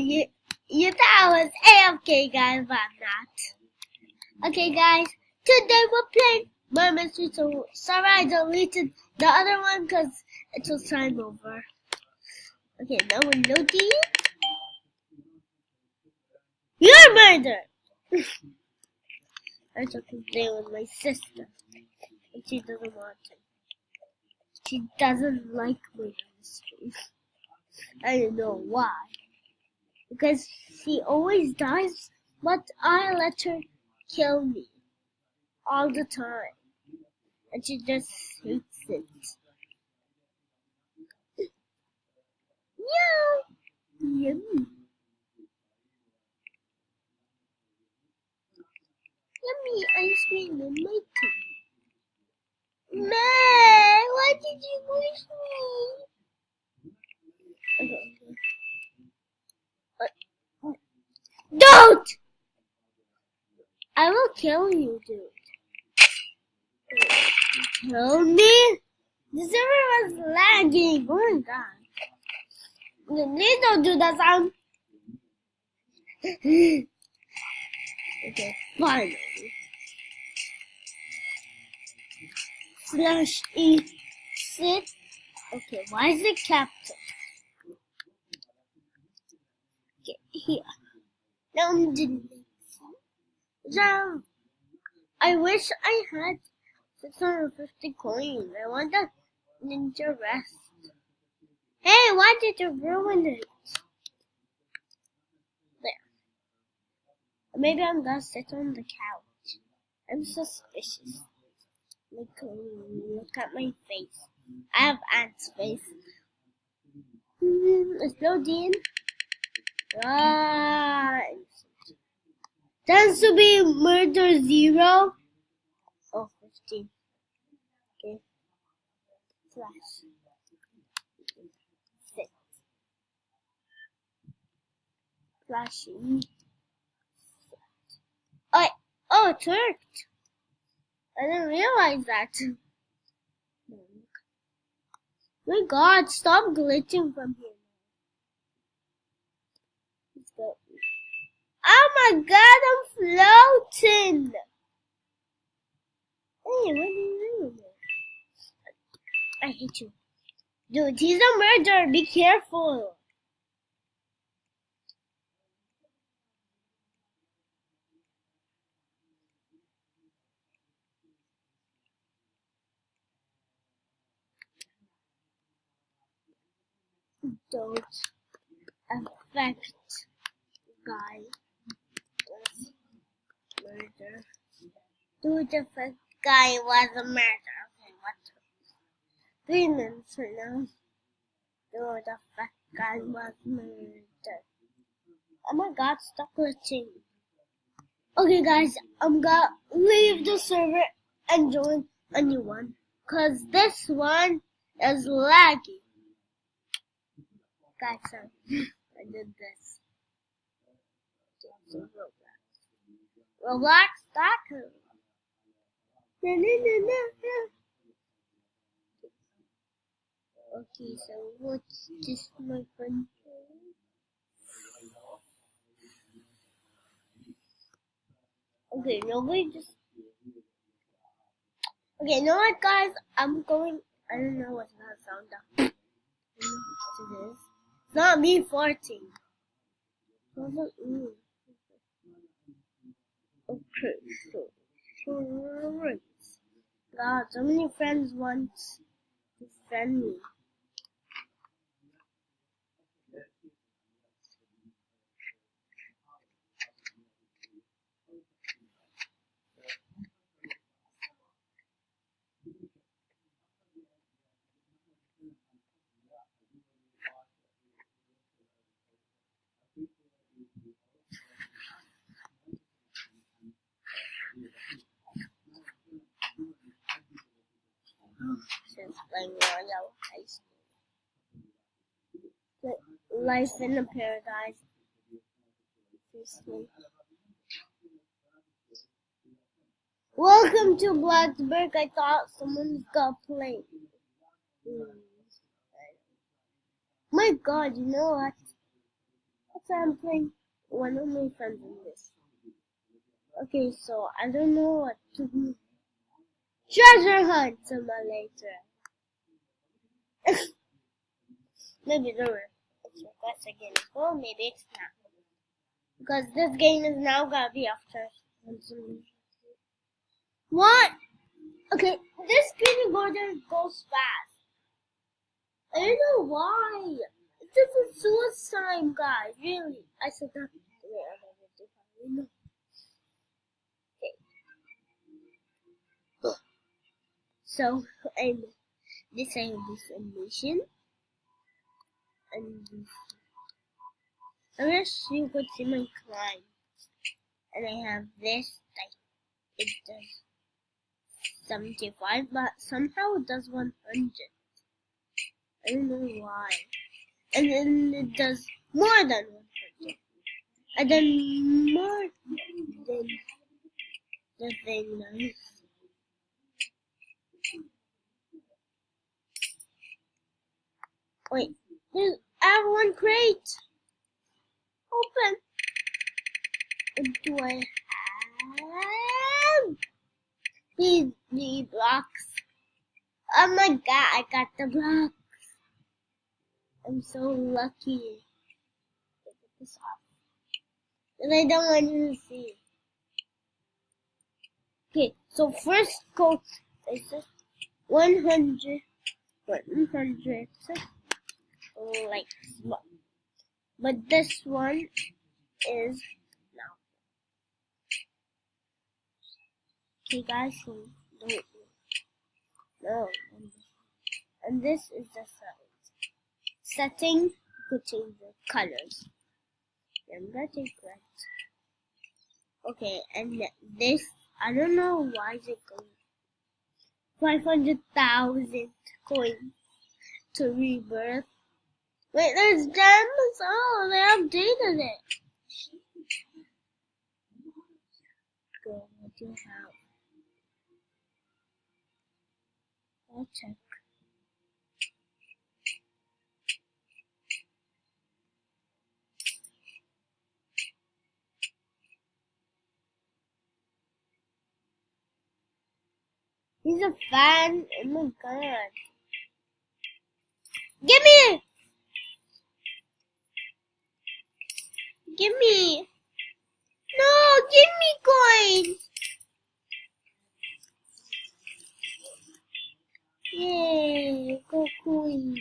you thought I was AFK, guys, but I'm not. Okay, guys, today we're playing Murder Mystery. So sorry I deleted the other one because it was time over. Okay, now we're loading. You're murdered! I took to play with my sister, and she doesn't want to. She doesn't like Murder Mysteries. I don't know why. Because she always dies, but I let her kill me all the time. And she just hates it. Meow! Yummy. Yummy ice cream in my tummy. Ma, why did you push me? Okay. Don't! I will kill you, dude. Kill me? The server was lagging. Oh my god. Please don't do that sound. Okay, finally. Slash E sit. Okay, why is it captain? Okay, here. Now I'm doing this. So, I wish I had 650 coins. I want that ninja rest. Hey, why did you ruin it? There. Maybe I'm gonna sit on the couch. I'm suspicious. Look at my face. I have Ant's face. It's loading. Right. Tends to be murder 0. Oh, 15. Okay. Flash. 6. Flashing. Oh, it worked. I didn't realize that. My god, stop glitching from here. Let's go. Oh my god, I'm floating! Hey, what are you doing there? I hate you. Dude, he's a murderer, be careful. Don't affect guy was murder. Dude, affect guy was a murder. Okay, what? 3 minutes right now. Dude, affect guy was murder. Oh my god, stop glitching. Okay guys, I'm gonna leave the server and join a new one. Cause this one is laggy. Guys, I did this. Roblox, Roblox.com. Okay, so what's this, my friend? Okay, nobody just. Okay, you know what, guys? I'm going. I don't know what's that sound. I don't know what it is. It's not me farting. Okay, so. God, so many friends want to friend me. Since playing Royal High School. Life in a Paradise. Welcome to Blacksburg. I thought someone's got played. My god, you know what? So I'm playing one of my friends in this. Okay, so I don't know what to do. Treasure Hunt Simulator. Maybe the request again. Well, maybe it's not. Because this game is now gonna be after. What? Okay, this green border goes fast. I don't know why. This is suicide, guys. Really. I said that. No. Okay. So, I'm designing this animation. And I wish you could see my climb. And I have this type. It does 75, but somehow it does 100. I don't know why. And then it does more than 100. And then more than the thing does. Wait, I have one crate. Open. What do I have? These blocks. Oh my god, I got the blocks. I'm so lucky. Get this off. And I don't want you to see. Okay, so first coat is 100, 100 likes. But this one is now. Okay, guys, so don't. No. And this is the setting. You could change the colors. I'm gonna take red. Okay, and this, I don't know why is it going 500,000 coins to rebirth. Wait, there's gems? Oh, they updated it. Go, what do you have? I'll check. He's a fan. Oh my god. Give me! Give me! No, give me coins! Yay, go coins.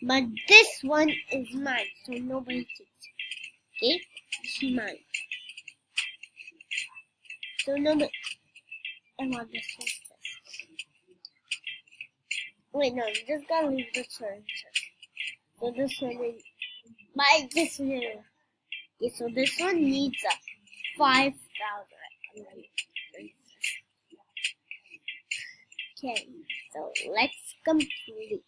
But this one is mine, so nobody takes it. Okay? It's mine. So nobody. I want this one first. Wait, no, I'm just gonna leave the turn. So this one is. Buy this one. Okay, so this one needs a 5,000. Okay, so let's complete.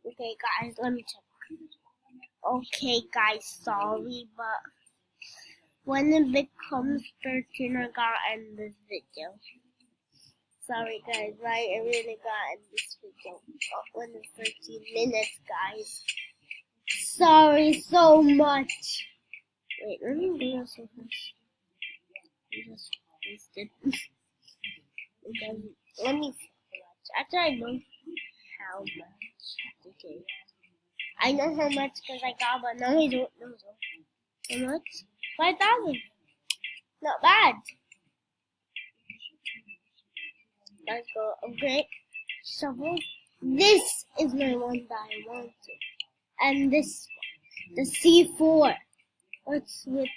Okay, guys, let me check. Okay, guys, sorry, but when it becomes 13, I gotta end this video. Sorry, guys, right? I really gotta end this video. When it's 13 minutes, guys. Sorry so much. Wait, let me do this so fast. I just wasted. Because, let me see how much. Actually, I know how much. Okay. I know how much because I got, but now I don't know. How much? 5,000. Not bad. Let's go upgrade shovel. This is my one that I wanted. And this one, the C4. What's with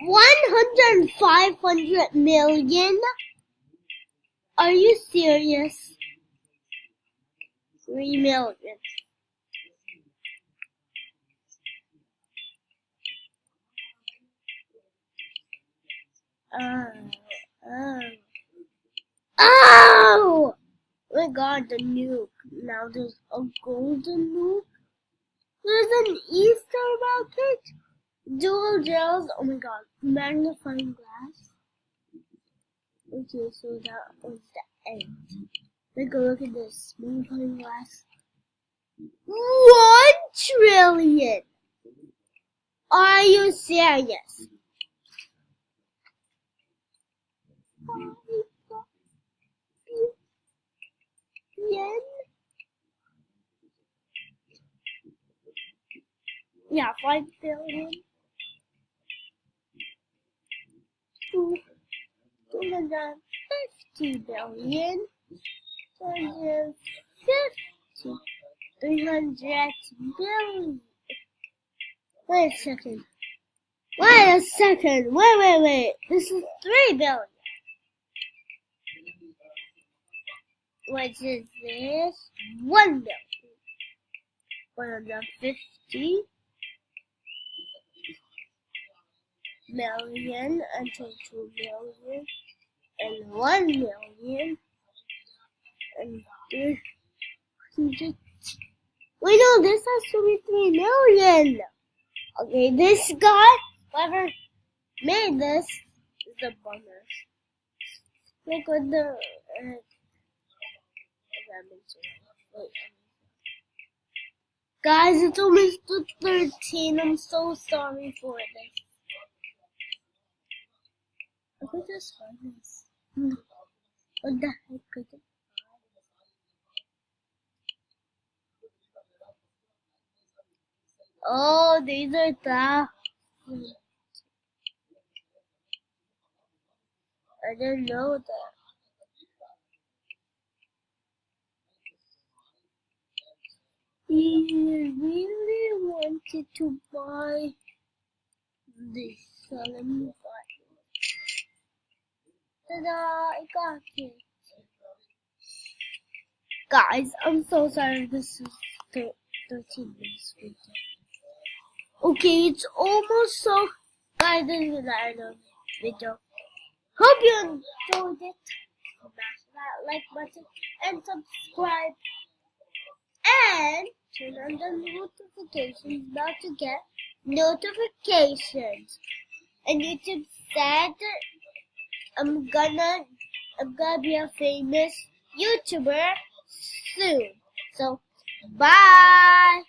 500 million? Are you serious? 3 million. Oh my god, the nuke. Now there's a golden nuke. There's an Easter rocket. Dual gels. Oh my god. Magnifying glass. Okay, so that was the end. Let's go look at this. Magnifying glass. 1 trillion. Are you serious? Yeah, 5 billion. 250 billion. 250. 300 billion. Wait a second. Wait. This is 3 billion. What is this? 1 billion. 150 million and 2 million and 1 million and 300. Wait, no, this has to be 3 million. Okay, this guy, whoever made this, is a bummer. Look at the guys, it's almost to 13. I'm so sorry for this. Look at this harness. What the heck is it? Oh, these are the. I didn't know that. He really wanted to buy this, so let me buy it. Ta-da! I got it. Guys, I'm so sorry. This is 13 minutes video. Okay, it's almost so. Guys, this is the end of the video. Hope you enjoyed it. Smash that like button and subscribe. And turn on the notifications bell to get notifications. And YouTube said I'm gonna be a famous YouTuber soon. So bye.